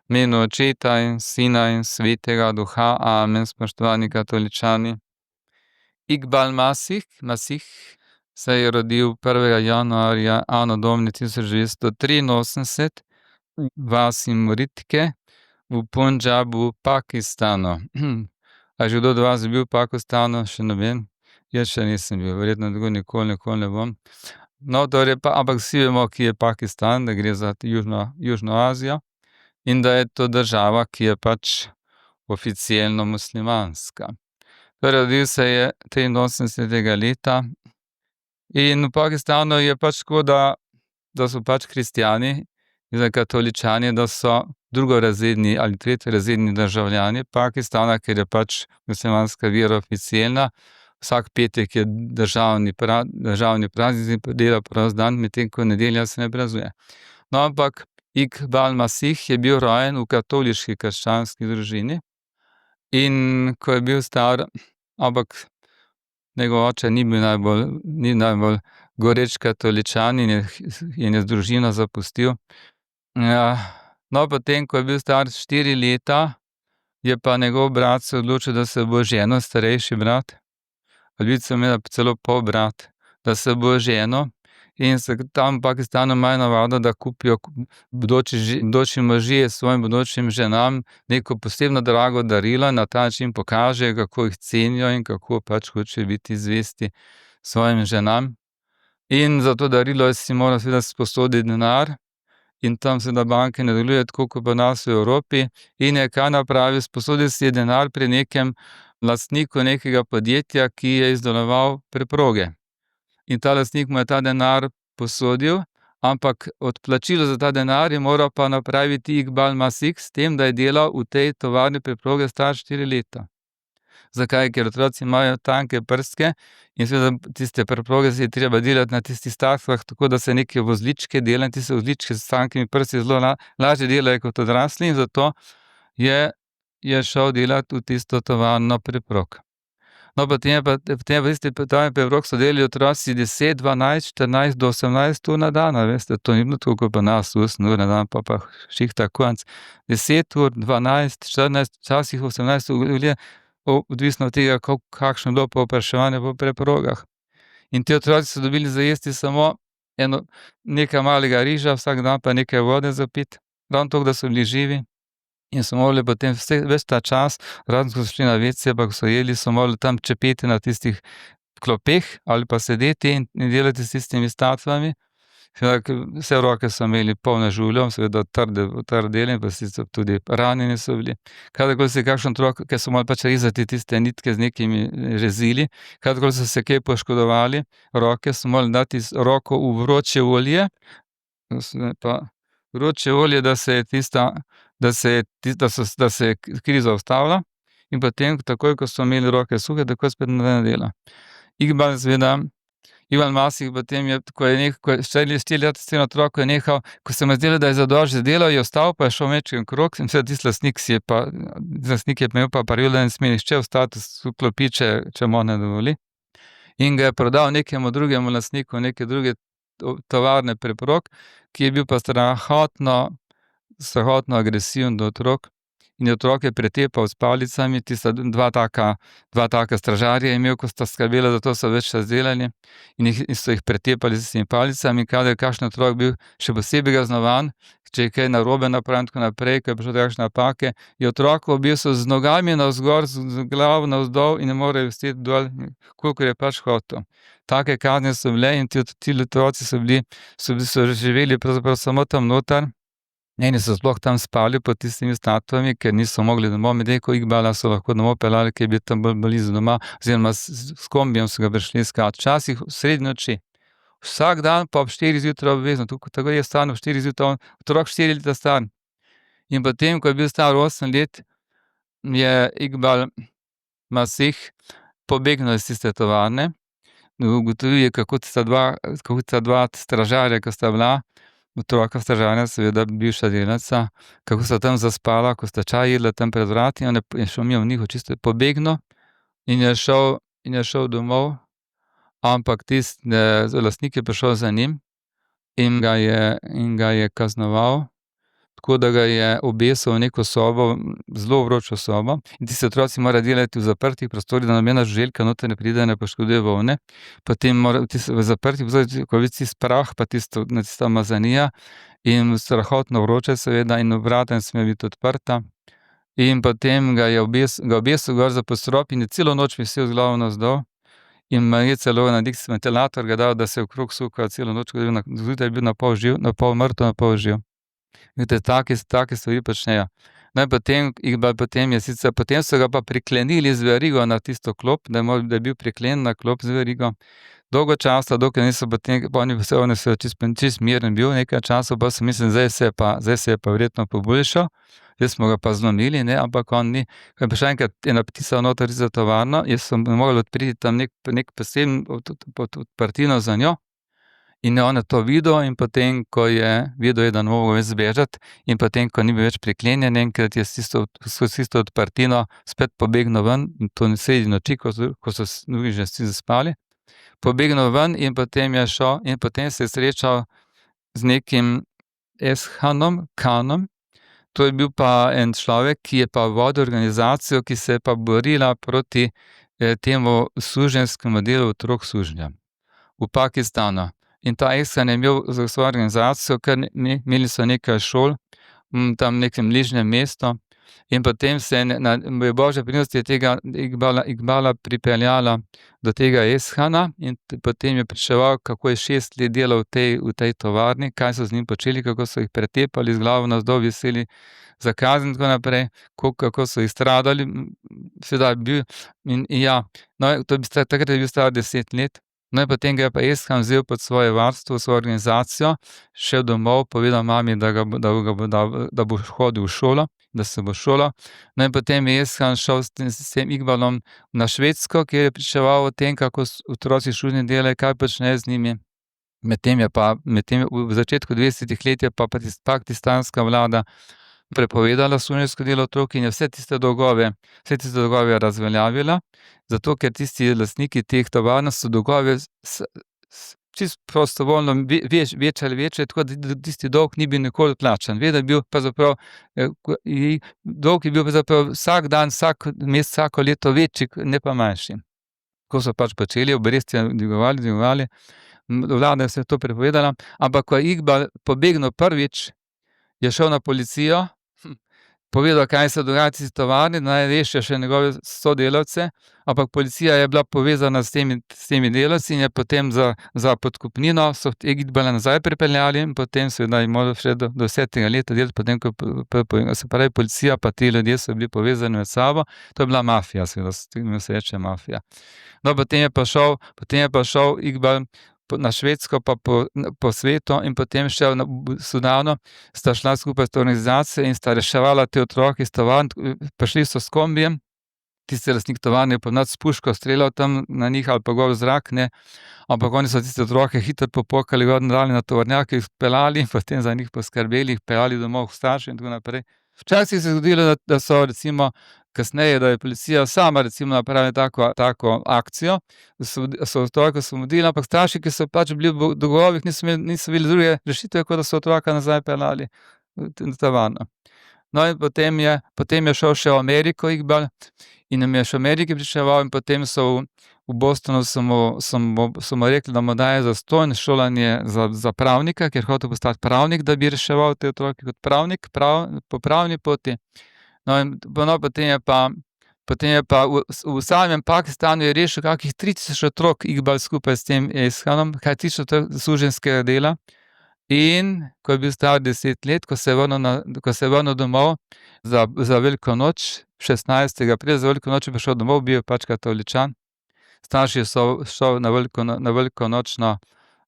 V imenu Očeta in Sina in Svetega Duha, amen, spoštovani katoličani. Iqbal Masih se je rodil 1. januarja anno domini 1983 v vasi Moritke v Punjabu, Pakistanu. A že kdo od vas bil v Pakistanu? Še ne vem. Jaz še nisem bil, verjetno nikoli ne bom. No, torej ampak vsi vemo, kje je Pakistan, da gre za Južno Azijo in da je to država, ki je pač oficielno muslimanska. Torej rodil se je 83. leta in v Pakistanu je pač tako, da so pač kristjani in katoličani, da so drugorazredni ali tretjerazredni državljani Pakistana, ker je pač muslimanska vera oficielna. Vsak petek je državni praznik, dela prost dan, medtem ko nedelja se ne praznuje. No, ampak Iqbal Masih je bil rojen v katoliški krščanski družini in ko je bil star, ampak njegov oče ni najbolj goreč katoličan in je družino zapustil. No, potem, ko je bil star 4 leta, je pa njegov brat se odločil, da se bo ženil, starejši brat, ali celo polbrat, da se bo ženil in se tam v Pakistanu imajo navado, da kupijo bodoči možje svojim bodočim ženam neko posebno drago darilo in na ta način pokažejo, kako jih cenijo in kako pač hočejo biti zvesti svojim ženam. In za to darilo si moral seveda sposoditi denar in tam seveda banke ne delujejo tako kot pri nas v Evropi. In je kaj napravil? Sposodil si je denar pri nekem lastniku nekega podjetja, ki je izdeloval preproge. In ta lastnik mu je ta denar posodil, ampak odplačilo za ta denar je moral pa napraviti Iqbal Masih s tem, da je delal v tej tovarni preproge star 4 leta. Zakaj? Ker otroci imajo tanke prstke in seveda tiste preproge si je treba delati na tistih statvah, tako da se neke vozličke dela in tiste vozličke s tankimi prsti zelo lažje delajo kot odrasli in zato je šel delati v tisto tovarno preprog. No, potem pa tisti tovarni preprog so delali otroci 10, 12, 14 do 18 ur na dan, a veste, to ni bilo tako kot pri nas 8 ur na dan, pa šihta konec. 10 ur, 12, 14, včasih 18 ur, odvisno od tega, kakšno je bilo povpraševanje po preprogah. In ti otroci so dobili za jesti samo nekaj malega riža vsak dan, pa nekaj vode za piti, ravno toliko, da so bili živi. In so morali potem ves ta čas, razen ko so šli na WC, pa ko so jedli, so morali tam čepeti na tistih klopeh ali pa sedeti in delati s tistimi statvami. Vse roke so imeli polne žuljev, seveda trd del in pa tudi ranjeni so bili. Kadarkoli se je kakšen otrok, ker so morali pač rezati tiste nitke z nekimi rezili, kadarkoli so se kaj poškodovali, roke, so morali dati roko v vroče olje, da se je kri zaustavila in potem takoj, ko so imeli roke suhe, takoj spet nadaljnje delo. Iqbal Masih potem je, ko je 4 leta star otrok, ko je nehal, ko se mu je zdelo, da je zadosti za delo, je vstal pa je šel majčkeno krog in seveda tisti lastnik je imel pa pravilo, da ne sme nihče ostati v klopi, če mu ne dovoli. In ga je prodal nekemu drugemu lastniku neke druge tovarne preprog, ki je bil pa strahotno agresiven do otrok in je otroke pretepal s palicami. Tista dva taka stražarja je imel, ko sta skrbela, zato so več čas delali in so jih pretepali s temi palicami. Kadar je kakšen otrok bil še posebej kaznovan, če je kaj narobe napravil in tako naprej, ko je prišlo do kakšne napake, je otrok v bistvu z nogami navzgor, z glavo navzdol in ne more vsteti dol, kolikor je pač hotel. Take kazni so bile in ti otroci so živeli pravzaprav samo tam noter. Eni so sploh tam spali pod tistimi statvami, ker niso mogli domov, medtem ko Iqbala so lahko domov peljali, ker je bil tam bolj blizu doma, oziroma s kombijem so ga prišli iskat, včasih sredi noči. Vsak dan pa ob 4 zjutraj obvezno, tako je vstal ob 4 zjutraj, otrok 4 leta star. In potem, ko je bil star 8 let, je Iqbal Masih pobegnil iz tiste tovarne. Ugotovil je, kako sta dva stražarja, ko sta bila, otroka stražarja, seveda bivša delavca, kako sta tam zaspala, ko sta čaj jedla tam pred vrati, on je šel mimo njih, čisto pobegnil in je šel domov, ampak tisti lastnik je prišel za njim in ga je kaznoval, tako da ga je obesil v neko sobo, zelo vročo sobo, in tisti otroci morajo delati v zaprtih prostorih, da nobena žuželka noter ne pride, ne poškoduje volne. Potem mora v zaprtih prostorih, ko je tisti prah pa tista umazanija in strahotno vroče seveda in vrata ne smejo biti odprta. In potem ga je obesil gor za postrop in je celo noč visel z glavo navzdol. In mu je celo na ventilator ga dal, da se je okrog sukal celo noč, zjutraj je bil na pol živ, na pol mrtev, na pol živ. Vidite, take stvari počnejo. No, in potem so ga pa priklenili z verigo na tisto klop, da je bil priklenjen na klop z verigo. Dolgo časa, dokler niso potem, on je čisto miren bil nekaj časa, pa sem mislil, zdaj se je pa verjetno poboljšal. Zdaj smo ga pa zlomili, ne, ampak on ni. Ko je pa še enkrat ena ptica noter za tovarno, jaz sem mogel odpreti tam neki poseben odprtino za njo. In on je to videl in potem, ko je videl, da ne more več zbežati, in potem, ko ni bil več priklenjen, enkrat je skozi tisto odprtino spet pobegnil ven, in to sredi noči, ko so drugi že vsi zaspali. Pobegnil ven in potem je šel in potem se je srečal z nekim Eshanom Kanom. To je bil pa en človek, ki je pa vodil organizacijo, ki se je pa borila proti temu suženjskemu delu otrok sužnja v Pakistanu. In ta Eshan je imel za svojo organizacijo, imeli so nekaj šol, tam v nekem bližnjem mestu, in potem je Božja milost je tega Iqbala pripeljala do tega Eshana in potem je pričeval, kako je 6 let delal v tej tovarni, kaj so z njim počeli, kako so jih pretepali, z glavo navzdol viseli za kazen in tako naprej, kako so jih stradali, seveda bil in ja, no, takrat je bil star 10 let. No, in potem ga je pa Eshan vzel pod svoje varstvo, svojo organizacijo, šel domov, povedal mami, da bo hodil v šolo, da se bo šolal. No, in potem je Eshan šel s tem Iqbalom na Švedsko, kjer je pričeval o tem, kako otroci sužnji delajo, kaj počnejo z njimi. Medtem v začetku 20. let je pa pakistanska vlada prepovedala suženjsko delo otrok in je vse tiste dolgove razveljavila, zato ker tisti lastniki teh tovarn so dolgove čisto prostovoljno večali, tako da tisti dolg ni bil nikoli plačan. Ve, da je bil pravzaprav dolg je bil pravzaprav vsak dan, vsak mesec, vsako leto večji, ne pa manjši. Ko so pač počeli, obresti dvigovali, vlada je vse to prepovedala, ampak ko je Iqbal pobegnil prvič, je šel na policijo, povedal, kaj se dogaja v tisti tovarni, naj rešijo še njegove sodelavce, ampak policija je bila povezana s temi delavci in je potem za podkupnino so Iqbala nazaj pripeljali in potem seveda je moral še do 10. leta delati, potem ko se pravi policija pa ti ljudje so bili povezani med sabo, to je bila mafija, seveda se reče mafija. No, potem je pa šel Iqbal na Švedsko pa po svetu in potem še v Sudanu, sta šla skupaj s to organizacijo in sta reševala te otroke iz tovarn, prišli so s kombijem, tisti lastnik tovarne je pa s puško streljal tam na njih ali pa gor v zrak, ne, ampak oni so tiste otroke hitro popokali gor in dali na tovornjak, jih speljali in potem za njih poskrbeli, jih peljali domov k staršem in tako naprej. Včasih se je zgodilo, da so recimo kasneje, da je policija sama recimo napravila tako akcijo, da so otroke osvobodili, ampak starši, ki so pač bili v dolgovih, niso imeli druge rešitve, kot da so otroka nazaj peljali v tovarno. No, in potem je šel še v Ameriko Iqbal in nam je še v Ameriki pričeval in potem so v Bostonu so mu rekli, da mu dajo zastonj šolanje za pravnika, ker je hotel postati pravnik, da bi reševal te otroke kot pravnik, po pravni poti. No, in potem je pa v samem Pakistanu je rešil kakih 3000 otrok Iqbal skupaj s tem Eshanom, kaj tiče suženjskega dela. In ko je bil star 10 let, ko se je vrnil domov za veliko noč, 16. aprila, za veliko noč je prišel domov, bil je pač katoličan. Starši so šli na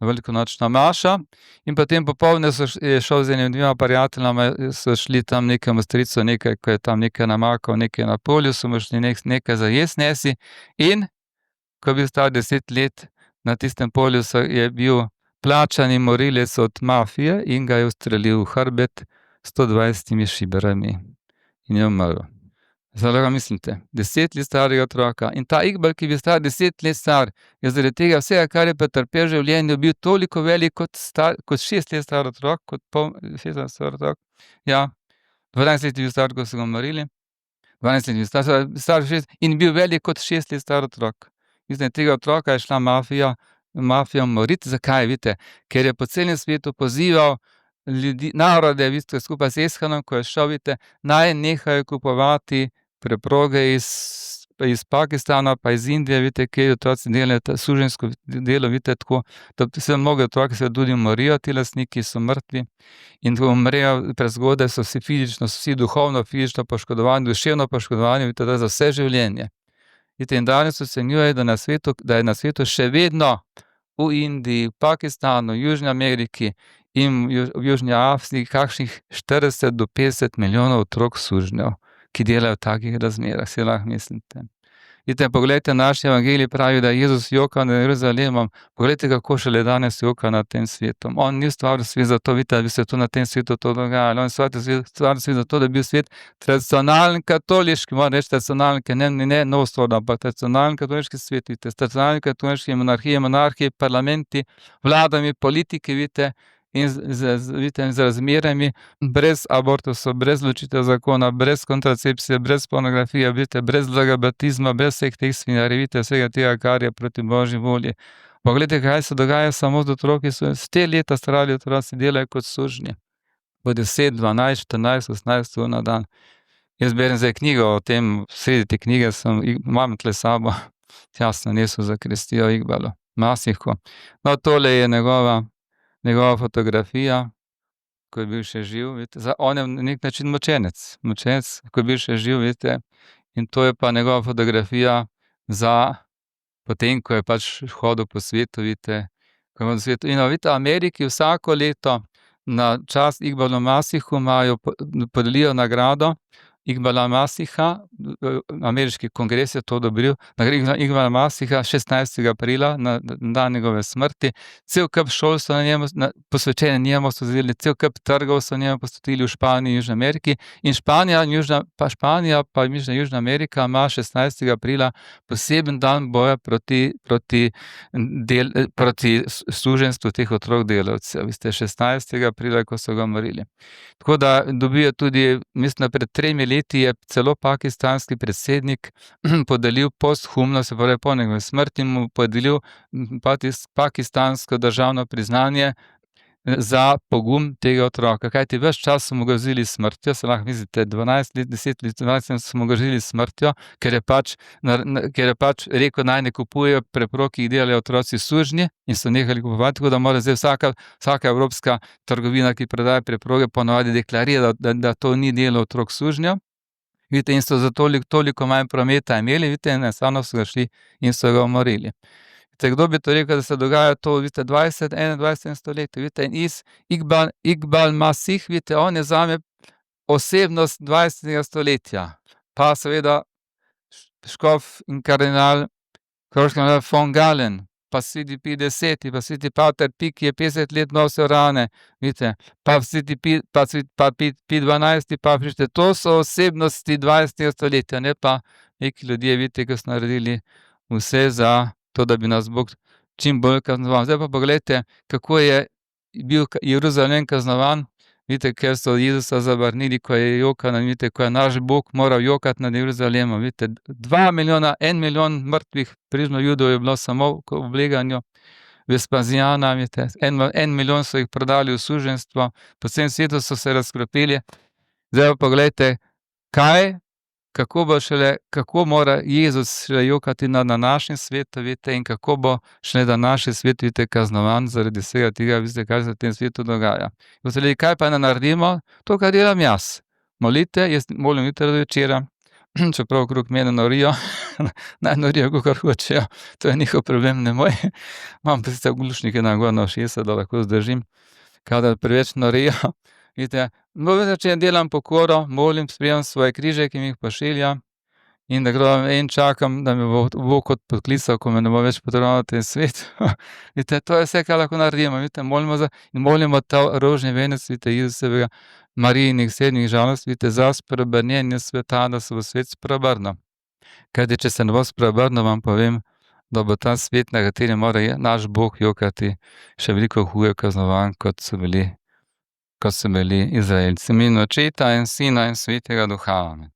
velikonočno mašo in potem popoldne je šel z enima 2 prijateljema, so šli tam nekemu stricu, ko je tam nekaj namakal, nekaj na polju, so mu šli nekaj za jesti nesi in ko je bil star 10 let, na tistem polju je bil plačani morilec od mafije in ga je ustrelil v hrbet 120 šiberami in je umrl. Zdaj lahko mislite, 10 let starega otroka in ta Iqbal, ki je bil star 10 let star, je zaradi tega vsega, kar je pretrpel v življenju, bil toliko velik kot 6 let star otrok, kot 6 let star otrok. Ja, 12 let je bil star, ko so ga umorili. 12 let je bil star in bil velik kot 6 let star otrok. Mislim, tega otroka je šla mafija umoriti. Zakaj? Vidite, ker je po celem svetu pozival ljudi, narode, vidite, skupaj z Eshanom, ko je šel, vidite, naj nehajo kupovati preproge iz Pakistana pa iz Indije, vidite, kjer otroci delajo suženjsko delo, vidite, tako, da se mnogi otroci se tudi umorijo, ti lastniki so mrtvi in ko umrejo prezgodaj, so vsi fizično, vsi duhovno, fizično poškodovani, duševno poškodovani, vidite, da za vse življenje. Vidite, in danes ocenjuje, da je na svetu še vedno v Indiji, v Pakistanu, v Južni Ameriki in v Južni Afriki kakšnih 40 do 50 milijonov otrok sužnjev, ki delajo v takih razmerah, si lahko mislite. Vidite, poglejte, naš evangelij pravi, da je Jezus jokal nad Jeruzalemom. Poglejte, kako šele danes joka nad tem svetom. On ni ustvaril svet zato, vidite, da bi se to na tem svetu to dogajalo. On je ustvaril svet zato, da bi bil svet tradicionalen katoliški, moram reči tradicionalen, ne novostvorno, ampak tradicionalen katoliški svet, vidite, tradicionalni katoliški monarhiji, parlamenti, vladami, politiki, vidite, in z razmerami, brez abortusov, brez ločitev zakona, brez kontracepcije, brez pornografije, vidite, brez LGBT-izma, brez vseh teh svinjarij, vidite, vsega tega, kar je proti Božji volji. Poglejte, kaj se dogaja samo z otroki, te leta stari otroci delajo kot sužnji. Po 10, 12, 14, 18 ur na dan. Jaz berem zdaj knjigo o tem, sredi te knjige imam tle sabo, jasno, nesel za krestijo Iqbalu Masihu. No, tole je njegova fotografija, ko je bil še živ, vidite, on je na nek način mučenec, ko je bil še živ, vidite, in to je pa njegova fotografija potem, ko je pač hodil po svetu, vidite, in vidite, v Ameriki vsako leto na čast Iqbalu Masihu podelijo nagrado Iqbala Masiha, ameriški kongres je to odobril, nagrado Iqbala Masiha 16. aprila, na dan njegove smrti. Cel kup šol so na njemu posvečene njemu, so vzeli, cel kup trgov so njemu posvetili v Španiji in Južni Ameriki. In Španija pa Južna Amerika ima 16. aprila poseben dan boja proti suženjstvu teh otrok delavcev. Veste, 16. aprila, ko so ga umorili. Tako da dobijo tudi, mislim, da pred 3 leti je celo pakistanski predsednik podelil posthumno, se pravi po njegovi smrti, mu podelil pakistansko državno priznanje za pogum tega otroka. Kajti ves čas so mu grozili s smrtjo, se lahko mislite, 12 let, 10 let, 12 let so mu grozili s smrtjo, ker je pač rekel, naj ne kupujejo preprog, ki jih delajo otroci sužnji, in so nehali kupovati, tako da mora zdaj vsaka evropska trgovina, ki prodaja preproge, ponavadi deklarira, da to ni delo otrok sužnjev. Vidite, in so za toliko manj prometa imeli, vidite, in enostavno so ga šli in so ga umorili. Kdo bi to rekel, da se dogaja to, vidite, 20, 21. stoletju, vidite, in Iqbal Masih, vidite, on je zame osebnost 20. stoletja, pa seveda škof in kardinal von Galen, pa Sveti Pij X, pa Sveti Pater Pij, ki je 50 let nosil rane, vidite, pa Sveti Pij XII, pa vidite, to so osebnosti 20. stoletja, ne pa neki ljudje, vidite, ki so naredili vse za to, da bi nas Bog čim bolj kaznoval. Zdaj pa pogledajte, kako je bil Jeruzalem kaznovan, vidite, ker so Jezusa zavrnili, ko je jokal, vidite, ko je naš Bog moral jokati nad Jeruzalemom, vidite, 2 milijona, 1 milijon mrtvih približno Judov je bilo samo v obleganju Vespazijana, vidite, 1 milijon so jih prodali v suženjstvo, po vsem svetu so se razkropili. Zdaj pa pogledajte, kako mora Jezus šele jokati nad našim svetu, vidite, in kako bo šele na naši svet, vidite, kaznovan zaradi vsega tega, vidite, kaj se v tem svetu dogaja. Posledi, kaj pa naredimo? To, kar delam jaz. Molite, jaz molim jutri do večera, čeprav okrog mene norijo, naj norijo, kakor hočejo, to je njihov problem, ne moj. Imam pa sicer glušnike na gor na ušesa, da lahko zdržim, kadar preveč norijo. Vidite, delam pokoro, molim, sprejemam svoje križe, ki mi jih pošilja, in da grem in čakam, da me bo Bog odpoklical, ko me ne bo več potreboval na tem svetu. Vidite, to je vse, kar lahko naredimo, vidite, molimo ta rožni venec, vidite, Jezusovega, Marijinih 7 žalosti, vidite, za spreobrnjenje sveta, da se bo svet spreobrnil. Kajti če se ne bo spreobrnil, vam povem, da bo ta svet, na katerem mora naš Bog jokati, še veliko huje kaznovan, kot so bili Izraelci. V imenu Očeta in Sina in Svetega Duha. Amen.